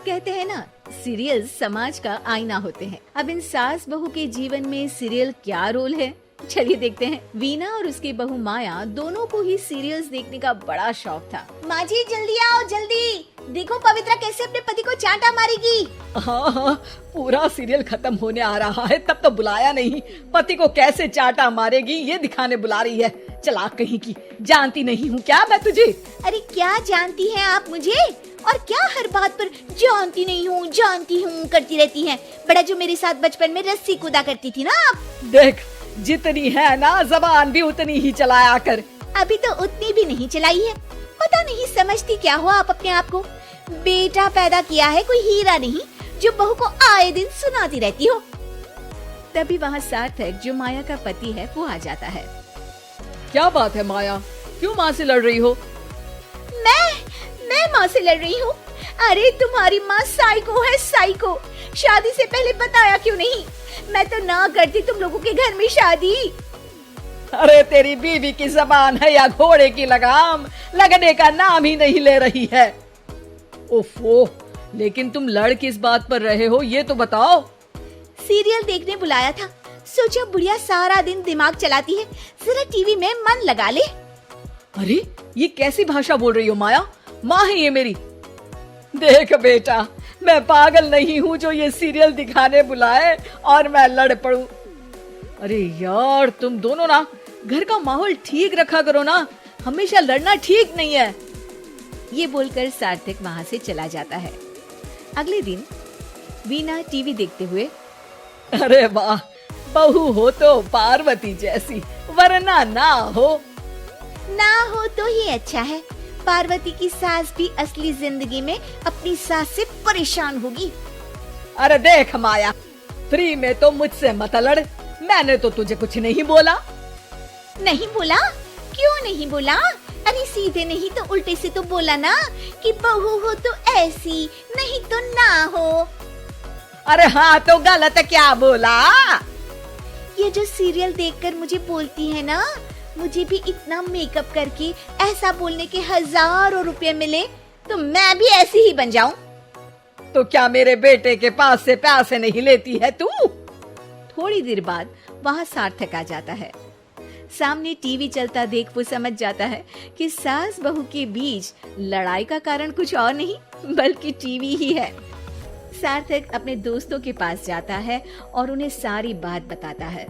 कहते हैं ना, सीरियल समाज का आईना होते हैं। अब इन सास बहू के जीवन में सीरियल क्या रोल है, चलिए देखते हैं। वीना और उसकी बहू माया दोनों को ही सीरियल्स देखने का बड़ा शौक था। माँ जी जल्दी आओ, जल्दी देखो पवित्रा कैसे अपने पति को चांटा मारेगी। हाँ, पूरा सीरियल खत्म होने आ रहा है, तब तो बुलाया नहीं। पति को कैसे चांटा मारेगी ये दिखाने बुला रही है। चालाक कहीं की, जानती नहीं हूँ क्या मैं तुझे। अरे क्या जानती हैं आप मुझे, और क्या हर बात पर जानती हूँ करती रहती हैं। बड़ा जो मेरे साथ बचपन में रस्सी कूदा करती थी ना आप। देख, जितनी है ना जबान भी उतनी ही चलाया कर। अभी तो उतनी भी नहीं चलाई है। पता नहीं समझती क्या हो आप अपने आप को। बेटा पैदा किया है कोई हीरा नहीं जो बहू को आए दिन सुनाती रहती हो। तभी वहाँ सार्थक, जो माया का पति है, वो आ जाता है। क्या बात है माया, क्यों माँ से लड़ रही हो? मैं माँ से लड़ रही हूँ? अरे तुम्हारी माँ साइको है, साइको। शादी से पहले बताया क्यों नहीं? मैं तो ना करती तुम लोगों के घर में शादी। अरे तेरी बीवी की जबान है या घोड़े की लगाम, लगने का नाम ही नहीं ले रही है। ओफो, लेकिन तुम लड़ किस बात पर रहे हो ये तो बताओ। सीरियल देखने बुलाया था, सोचा बुढ़िया सारा दिन दिमाग चलाती है, जरा टीवी में मन लगा ले। अरे ये कैसी भाषा बोल रही हो माया? माँ है ये मेरी। देख बेटा, मैं पागल नहीं हूँ जो ये सीरियल दिखाने बुलाए और मैं लड़ पड़ूं। अरे यार, तुम दोनों ना घर का माहौल ठीक रखा करो ना, हमेशा लड़ना ठीक नहीं है। ये बोलकर सार्थक वहाँ से चला जाता है। अगले दिन वीना टीवी देखते हुए, अरे वाह, बहू हो तो पार्वती जैसी, वरना ना हो तो ही अच्छा है। पार्वती की सास भी असली जिंदगी में अपनी सास से परेशान होगी। अरे देख माया, फ्री में तो मुझसे मत लड़। मैंने तो तुझे कुछ नहीं बोला। नहीं बोला? क्यों नहीं बोला? अरे सीधे नहीं तो उल्टे से तो बोला ना कि बहू हो तो ऐसी, नहीं तो ना हो। अरे हाँ, तो गलत क्या बोला? ये जो सीरियल देखकर मुझे बोलती है ना, मुझे भी इतना मेकअप करके ऐसा बोलने के हजारों रुपए मिले तो मैं भी ऐसी ही बन जाऊं। तो क्या मेरे बेटे के पास से पैसे नहीं लेती है तू? थोड़ी देर बाद वहाँ सार्थक आ जाता है। सामने टीवी चलता देख वो समझ जाता है कि सास बहू के बीच लड़ाई का कारण कुछ और नहीं बल्कि टीवी ही है। सार्थक अपने दोस्तों के पास जाता है और उन्हें सारी बात बताता है।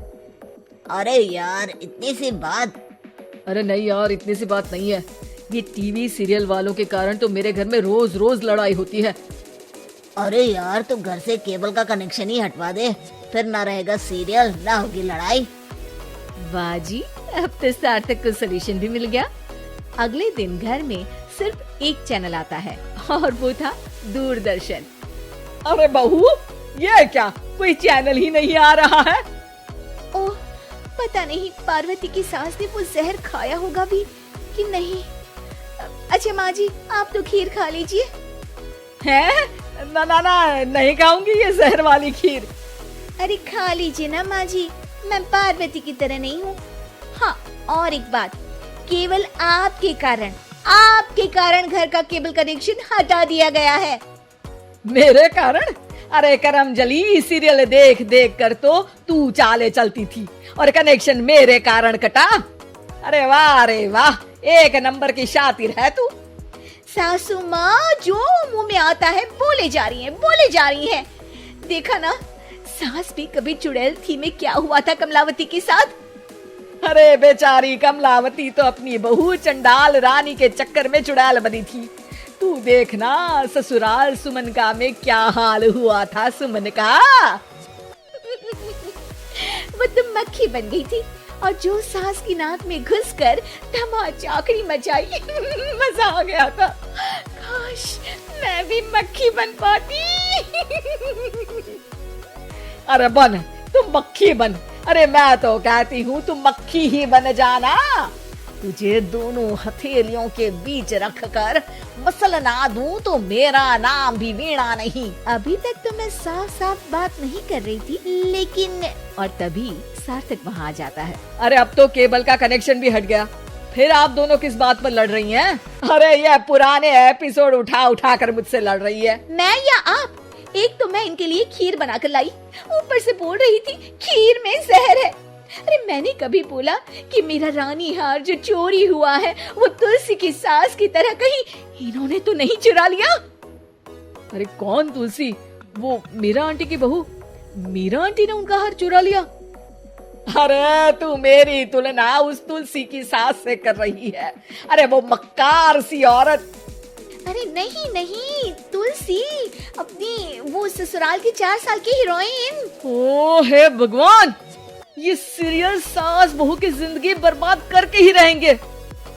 अरे यार, इतनी सी बात? अरे नहीं यार, इतनी सी बात नहीं है। ये टीवी सीरियल वालों के कारण तो मेरे घर में रोज रोज लड़ाई होती है। अरे यार, तो घर से केबल का कनेक्शन ही हटवा दे, फिर ना रहेगा सीरियल, ना होगी लड़ाई। वाह जी, अब तो सार्थक को सोल्यूशन भी मिल गया। अगले दिन घर में सिर्फ एक चैनल आता है और वो था दूरदर्शन। अरे बहू, ये क्या, कोई चैनल ही नहीं आ रहा है? ओह, पता नहीं पार्वती की सास ने वो जहर खाया होगा भी कि नहीं। अच्छा माँ जी, आप तो खीर खा लीजिए। हैं? ना ना ना, नहीं खाऊंगी ये जहर वाली खीर। अरे खा लीजिए ना माँ जी, मैं पार्वती की तरह नहीं हूँ। हाँ, और एक बात, केवल आपके कारण घर का केबल कनेक्शन हटा दिया गया है। मेरे कारण? अरे करम जली, सीरियल देख देख कर तो तू चाले चलती थी और कनेक्शन मेरे कारण कटा। अरे वाह, एक नंबर की शातिर है तू। सासू माँ जो मुंह में आता है बोले जा रही हैं। देखा ना, सास भी कभी चुड़ैल थी में क्या हुआ था कमलावती के साथ। अरे बेचारी कमलावती तो अपनी बहू चंडाल रानी के चक्कर में चुड़ैल बनी थी। तू देखना ससुराल सुमन का में क्या हाल हुआ था सुमन का। वो तो मक्खी बन गई थी और जो सास की नाक में घुसकर धमाचाकड़ी मचाई मजा आ गया था। काश मैं भी मक्खी बन पाती। अरे बन, तुम मक्खी बन। अरे मैं तो कहती हूँ तुम मक्खी ही बन जाना। तुझे दोनों हथेलियों के बीच रखकर मसलना दूं तो मेरा नाम भी वीणा नहीं। अभी तक तो मैं साफ साफ बात नहीं कर रही थी, लेकिन और तभी सार्थक वहाँ आ जाता है। अरे अब तो केबल का कनेक्शन भी हट गया। फिर आप दोनों किस बात पर लड़ रही हैं? अरे ये पुराने एपिसोड उठा उठा कर मुझसे लड़ रही है। मैं या आप? एक तो मैं इनके लिए खीर बनाकर लाई, ऊपर से बोल रही थी खीर में जहर है। अरे मैंने कभी बोला कि मेरा रानी हार जो चोरी हुआ है वो तुलसी की सास की तरह कहीं इन्होंने तो नहीं चुरा लिया? अरे कौन तुलसी? वो मीरा आंटी की बहू। मीरा आंटी ने उनका हार चुरा लिया? अरे तू मेरी तुलना उस तुलसी की सास से कर रही है। अरे वो मक्कार सी औरत। अरे नहीं नहीं, तुलसी अपनी वो ससुराल की 4 साल की हीरोइन। ओ हे भगवान, ये सीरियल सास बहू की जिंदगी बर्बाद करके ही रहेंगे।